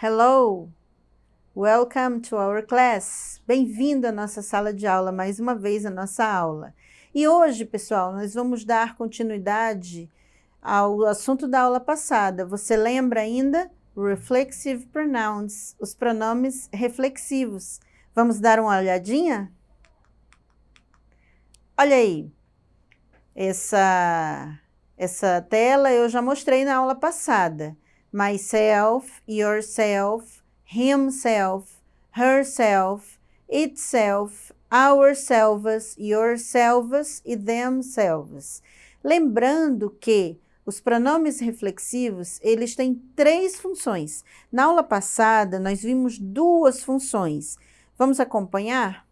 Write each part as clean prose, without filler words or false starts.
Hello, welcome to our class. Bem-vindo à nossa sala de aula, mais uma vez a nossa aula. E hoje, pessoal, nós vamos dar continuidade ao assunto da aula passada. Você lembra ainda? Reflexive pronouns, os pronomes reflexivos. Vamos dar uma olhadinha? Olha aí, essa tela eu já mostrei na aula passada. Myself, yourself, himself, herself, itself, ourselves, yourselves e themselves. Lembrando que os pronomes reflexivos, eles têm 3 funções. Na aula passada, nós vimos 2 funções. Vamos acompanhar?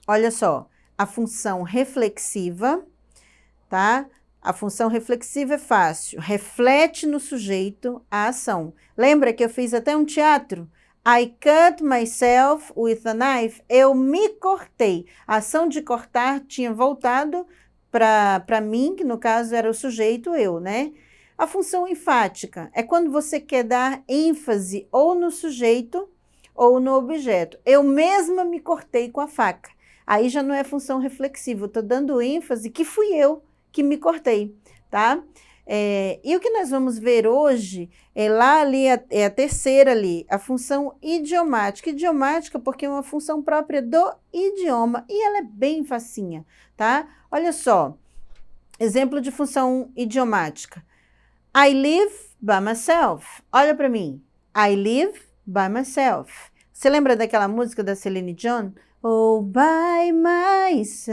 Olha só, a função reflexiva, tá? A função reflexiva é fácil, reflete no sujeito a ação. Lembra que eu fiz até um teatro? I cut myself with a knife. Eu me cortei. A ação de cortar tinha voltado para mim, que no caso era o sujeito, eu, né? A função enfática é quando você quer dar ênfase ou no sujeito ou no objeto. Eu mesma me cortei com a faca. Aí já não é função reflexiva, eu estou dando ênfase que fui eu que me cortei, tá? E o que nós vamos ver hoje é lá ali, é a terceira ali, a função idiomática. Idiomática porque é uma função própria do idioma e ela é bem facinha, tá? Olha só, exemplo de função idiomática. I live by myself. Olha para mim. I live by myself. Você lembra daquela música da Celine Dion? Oh, by myself.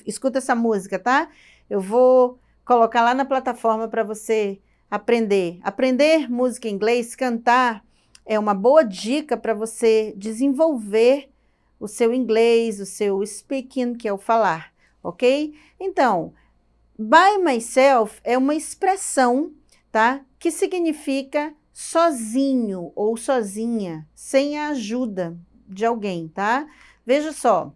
Escuta essa música, tá? Eu vou colocar lá na plataforma para você aprender. Aprender música em inglês, cantar, é uma boa dica para você desenvolver o seu inglês, o seu speaking, que é o falar, ok? Então, by myself é uma expressão, tá? Que significa sozinho ou sozinha, sem a ajuda de alguém, tá? Veja só.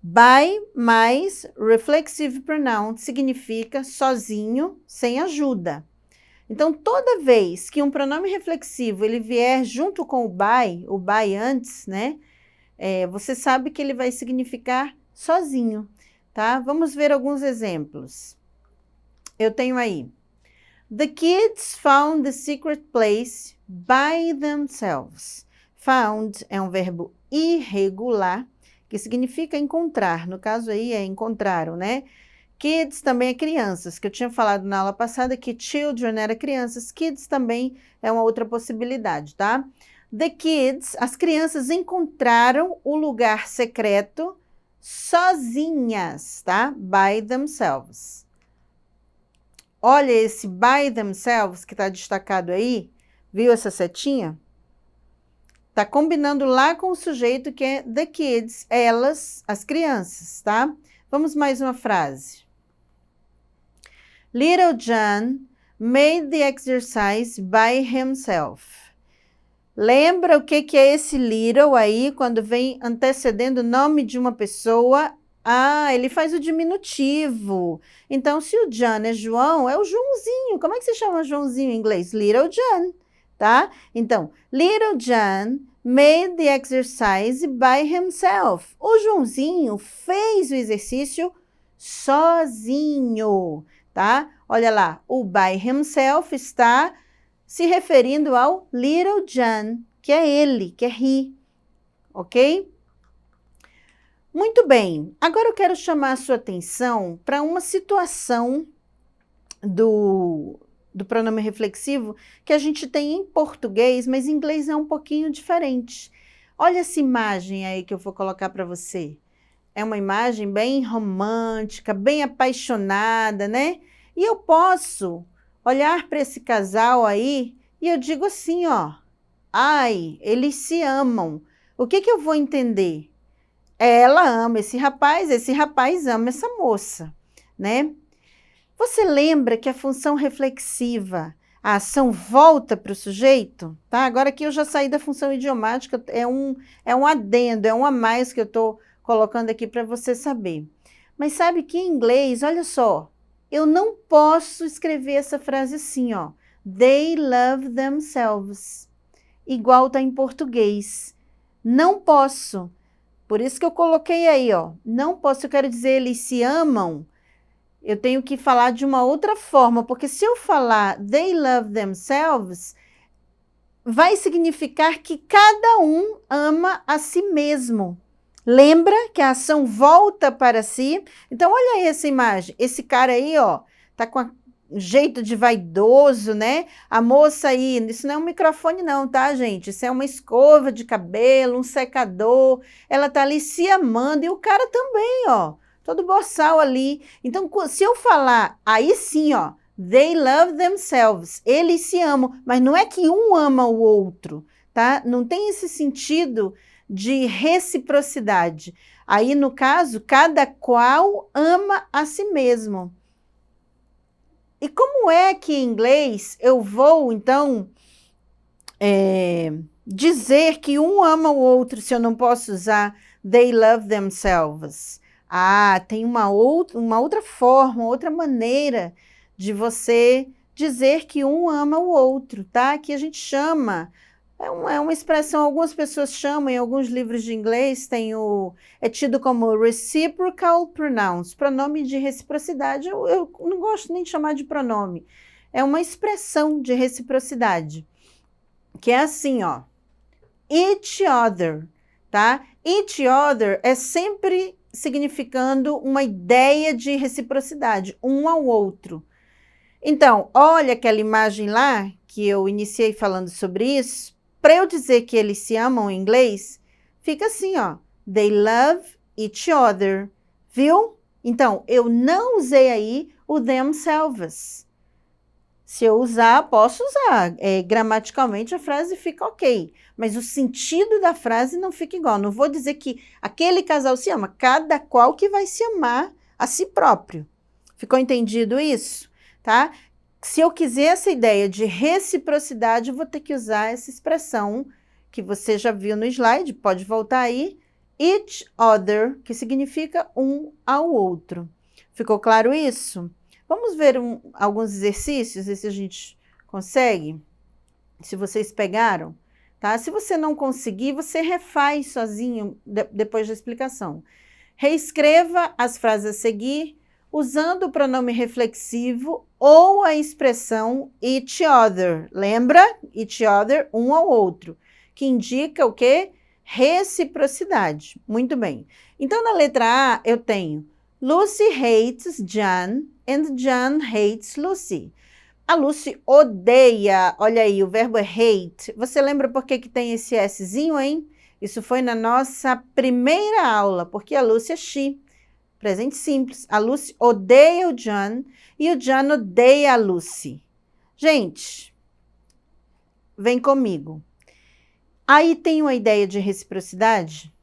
By mais reflexive pronoun significa sozinho, sem ajuda. Então, toda vez que um pronome reflexivo ele vier junto com o by antes, né? Você sabe que ele vai significar sozinho, tá? Vamos ver alguns exemplos. Eu tenho aí. The kids found the secret place by themselves. Found é um verbo irregular, que significa encontrar. No caso aí é encontraram, né? Kids também é crianças, que eu tinha falado na aula passada que children era crianças. Kids também é uma outra possibilidade, tá? The kids, as crianças encontraram o lugar secreto sozinhas, tá? By themselves. Olha esse by themselves que está destacado aí. Viu essa setinha? Está combinando lá com o sujeito que é the kids, elas, as crianças, tá? Vamos mais uma frase. Little John made the exercise by himself. Lembra o que é esse little aí, quando vem antecedendo o nome de uma pessoa? Ah, ele faz o diminutivo. Então, se o John é João, é o Joãozinho. Como é que se chama Joãozinho em inglês? Little John, tá? Então, Little John made the exercise by himself. O Joãozinho fez o exercício sozinho, tá? Olha lá, o by himself está se referindo ao Little John, que é ele, que é he, ok? Muito bem, agora eu quero chamar a sua atenção para uma situação do pronome reflexivo que a gente tem em português, mas em inglês é um pouquinho diferente. Olha essa imagem aí que eu vou colocar para você. É uma imagem bem romântica, bem apaixonada, né? E eu posso olhar para esse casal aí e eu digo assim, ó. Ai, eles se amam. O que eu vou entender? Ela ama esse rapaz ama essa moça, né? Você lembra que a função reflexiva, a ação volta para o sujeito? Tá? Agora que eu já saí da função idiomática, é um adendo, é um a mais que eu estou colocando aqui para você saber. Mas sabe que em inglês, olha só, eu não posso escrever essa frase assim, ó. They love themselves. Igual tá em português. Não posso. Por isso que eu coloquei aí, ó. Não posso, eu quero dizer, eles se amam. Eu tenho que falar de uma outra forma, porque se eu falar they love themselves, vai significar que cada um ama a si mesmo. Lembra que a ação volta para si? Então, olha aí essa imagem. Esse cara aí, ó, tá com um jeito de vaidoso, né? A moça aí, isso não é um microfone não, tá, gente? Isso é uma escova de cabelo, um secador. Ela tá ali se amando e o cara também, ó. Todo boçal ali. Então, se eu falar, aí sim, ó, they love themselves, eles se amam, mas não é que um ama o outro, tá? Não tem esse sentido de reciprocidade. Aí, no caso, cada qual ama a si mesmo. E como é que em inglês eu vou, então, dizer que um ama o outro se eu não posso usar they love themselves? Ah, tem uma outra forma, outra maneira de você dizer que um ama o outro, tá? Que a gente chama, é uma expressão, algumas pessoas chamam, em alguns livros de inglês é tido como reciprocal pronouns, pronome de reciprocidade. Eu não gosto nem de chamar de pronome, é uma expressão de reciprocidade, que é assim, ó, each other, tá? Each other é sempre significando uma ideia de reciprocidade, um ao outro. Então, olha aquela imagem lá, que eu iniciei falando sobre isso, para eu dizer que eles se amam em inglês, fica assim, ó, they love each other, viu? Então, eu não usei aí o themselves. Se eu usar, posso usar. Gramaticalmente a frase fica ok. Mas o sentido da frase não fica igual. Não vou dizer que aquele casal se ama. Cada qual que vai se amar a si próprio. Ficou entendido isso? Tá? Se eu quiser essa ideia de reciprocidade, eu vou ter que usar essa expressão que você já viu no slide. Pode voltar aí. Each other, que significa um ao outro. Ficou claro isso? Vamos ver alguns exercícios, ver se a gente consegue, se vocês pegaram, tá? Se você não conseguir, você refaz sozinho depois da explicação. Reescreva as frases a seguir usando o pronome reflexivo ou a expressão each other. Lembra? Each other, um ao outro, que indica o quê? Reciprocidade. Muito bem. Então, na letra A, eu tenho Lucy hates John and John hates Lucy. A Lucy odeia, olha aí, o verbo é hate. Você lembra por que tem esse Szinho, hein? Isso foi na nossa primeira aula, porque a Lucy é she, presente simples. A Lucy odeia o John e o John odeia a Lucy. Gente, vem comigo. Aí tem uma ideia de reciprocidade?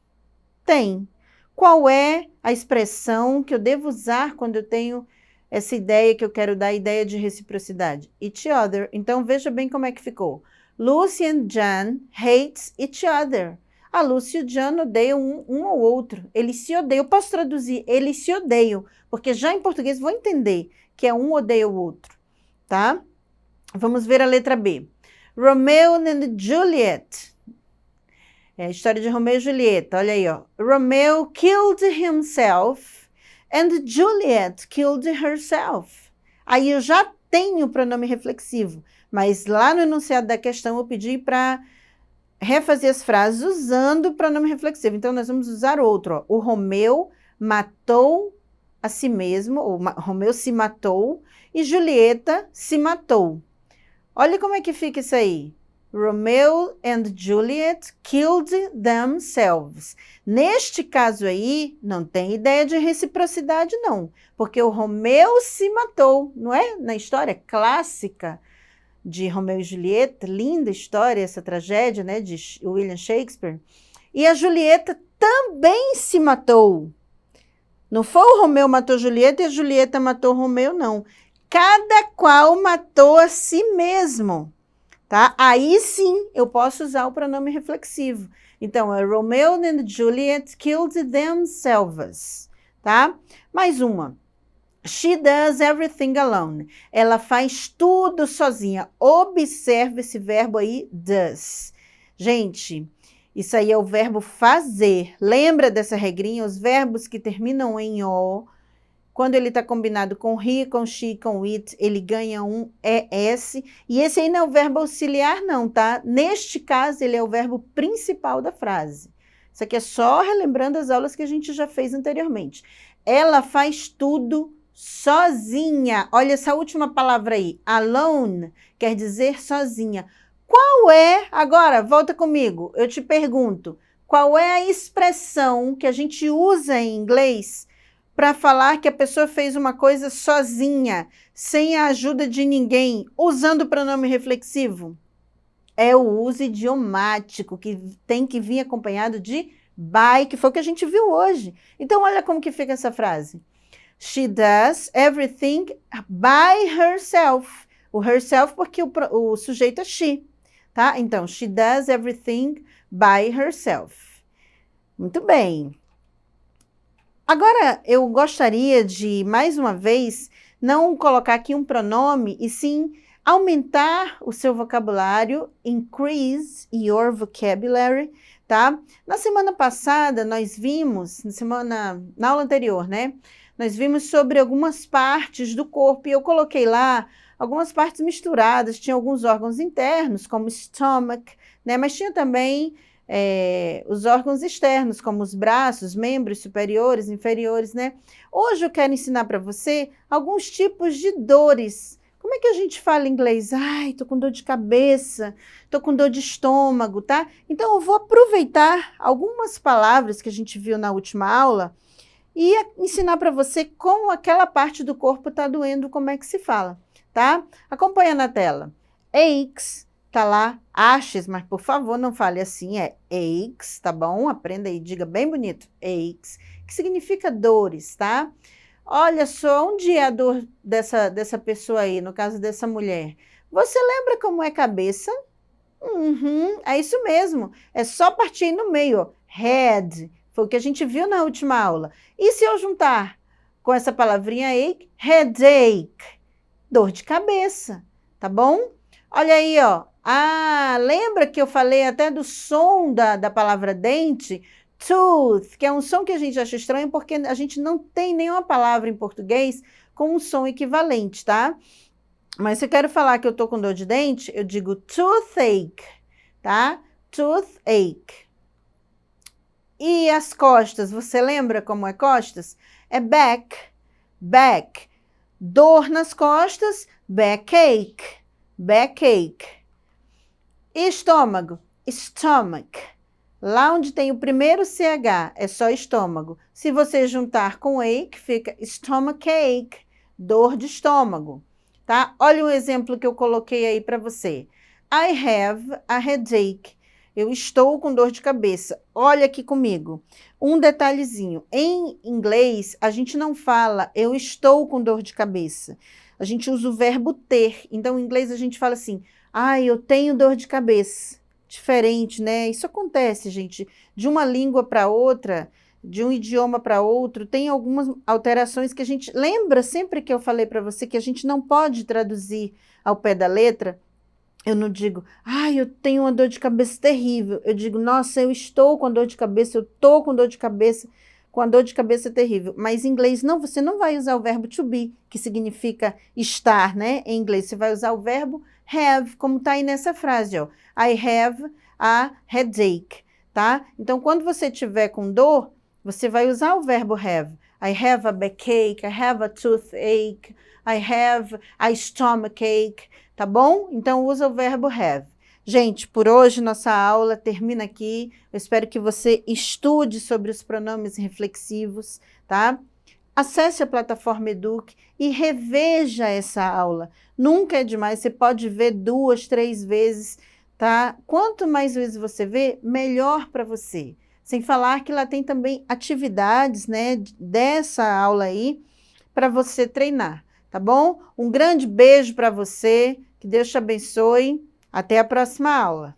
Tem. Qual é a expressão que eu devo usar quando eu tenho essa ideia que eu quero dar, a ideia de reciprocidade? Each other. Então, veja bem como é que ficou. Lucy and John hates each other. A Lucy e o John odeiam um ao outro. Eles se odeiam. Eu posso traduzir, eles se odeiam, porque já em português vou entender que é um odeia o outro, tá? Vamos ver a letra B. Romeo and Juliet. É a história de Romeu e Julieta, olha aí, ó. Romeo killed himself and Juliet killed herself. Aí eu já tenho o pronome reflexivo, mas lá no enunciado da questão eu pedi para refazer as frases usando o pronome reflexivo. Então, nós vamos usar outro, ó. O Romeu matou a si mesmo, ou Romeu se matou, e Julieta se matou. Olha como é que fica isso aí. Romeo and Juliet killed themselves. Neste caso aí, não tem ideia de reciprocidade, não. Porque o Romeu se matou, não é? Na história clássica de Romeu e Julieta, linda história, essa tragédia, né, de William Shakespeare. E a Julieta também se matou. Não foi o Romeu matou Julieta e a Julieta matou o Romeu, não. Cada qual matou a si mesmo. Tá? Aí sim eu posso usar o pronome reflexivo. Então, é Romeo and Juliet killed themselves. Tá? Mais uma. She does everything alone. Ela faz tudo sozinha. Observe esse verbo aí, does. Gente, isso aí é o verbo fazer. Lembra dessa regrinha? Os verbos que terminam em O, quando ele está combinado com he, com she, com it, ele ganha um ES. E esse aí não é o verbo auxiliar não, tá? Neste caso, ele é o verbo principal da frase. Isso aqui é só relembrando as aulas que a gente já fez anteriormente. Ela faz tudo sozinha. Olha essa última palavra aí, alone, quer dizer sozinha. Qual é, agora, volta comigo, eu te pergunto, qual é a expressão que a gente usa em inglês para falar que a pessoa fez uma coisa sozinha, sem a ajuda de ninguém, usando o pronome reflexivo? É o uso idiomático, que tem que vir acompanhado de by, que foi o que a gente viu hoje. Então, olha como que fica essa frase. She does everything by herself. O herself porque o sujeito é she, tá? Então, she does everything by herself. Muito bem. Agora, eu gostaria de, mais uma vez, não colocar aqui um pronome, e sim aumentar o seu vocabulário, increase your vocabulary, tá? Na semana passada, nós vimos, na aula anterior, né? Nós vimos sobre algumas partes do corpo, e eu coloquei lá algumas partes misturadas, tinha alguns órgãos internos, como stomach, né? Mas tinha também os órgãos externos, como os braços, membros superiores, inferiores, né? Hoje eu quero ensinar para você alguns tipos de dores. Como é que a gente fala em inglês? Ai, tô com dor de cabeça, tô com dor de estômago, tá? Então eu vou aproveitar algumas palavras que a gente viu na última aula e ensinar para você como aquela parte do corpo tá doendo, como é que se fala, tá? Acompanha na tela. Aches. Tá lá, aches, mas por favor não fale assim, é aches, tá bom? Aprenda aí, diga bem bonito, aches, que significa dores, tá? Olha só, onde é a dor dessa pessoa aí, no caso dessa mulher? Você lembra como é cabeça? É isso mesmo, é só partir no meio, ó. Head, foi o que a gente viu na última aula. E se eu juntar com essa palavrinha ache, headache, dor de cabeça, tá bom? Olha aí, ó. Ah, lembra que eu falei até do som da palavra dente? Tooth, que é um som que a gente acha estranho porque a gente não tem nenhuma palavra em português com um som equivalente, tá? Mas se eu quero falar que eu tô com dor de dente, eu digo toothache, tá? Toothache. E as costas, você lembra como é costas? É back, back. Dor nas costas, backache, backache. E estômago, stomach. Lá onde tem o primeiro CH, é só estômago. Se você juntar com ache, fica stomachache, dor de estômago, tá? Olha um exemplo que eu coloquei aí para você. I have a headache. Eu estou com dor de cabeça. Olha aqui comigo. Um detalhezinho. Em inglês, a gente não fala eu estou com dor de cabeça. A gente usa o verbo ter. Então, em inglês, a gente fala assim, eu tenho dor de cabeça. Diferente, né? Isso acontece, gente. De uma língua para outra, de um idioma para outro, tem algumas alterações que a gente... Lembra sempre que eu falei para você que a gente não pode traduzir ao pé da letra? Eu não digo, eu tenho uma dor de cabeça terrível. Eu digo, nossa, eu estou com dor de cabeça, eu estou com dor de cabeça, com a dor de cabeça terrível. Mas em inglês, não, você não vai usar o verbo to be, que significa estar, né? Em inglês, você vai usar o verbo have, como está aí nessa frase, ó. I have a headache, tá? Então, quando você tiver com dor, você vai usar o verbo have. I have a backache, I have a toothache, I have a stomachache, tá bom? Então, usa o verbo have. Gente, por hoje nossa aula termina aqui. Eu espero que você estude sobre os pronomes reflexivos, tá? Acesse a plataforma Eduque e reveja essa aula. Nunca é demais, você pode ver 2, 3 vezes, tá? Quanto mais vezes você vê, melhor para você. Sem falar que lá tem também atividades, né, dessa aula aí, para você treinar, tá bom? Um grande beijo para você, que Deus te abençoe. Até a próxima aula.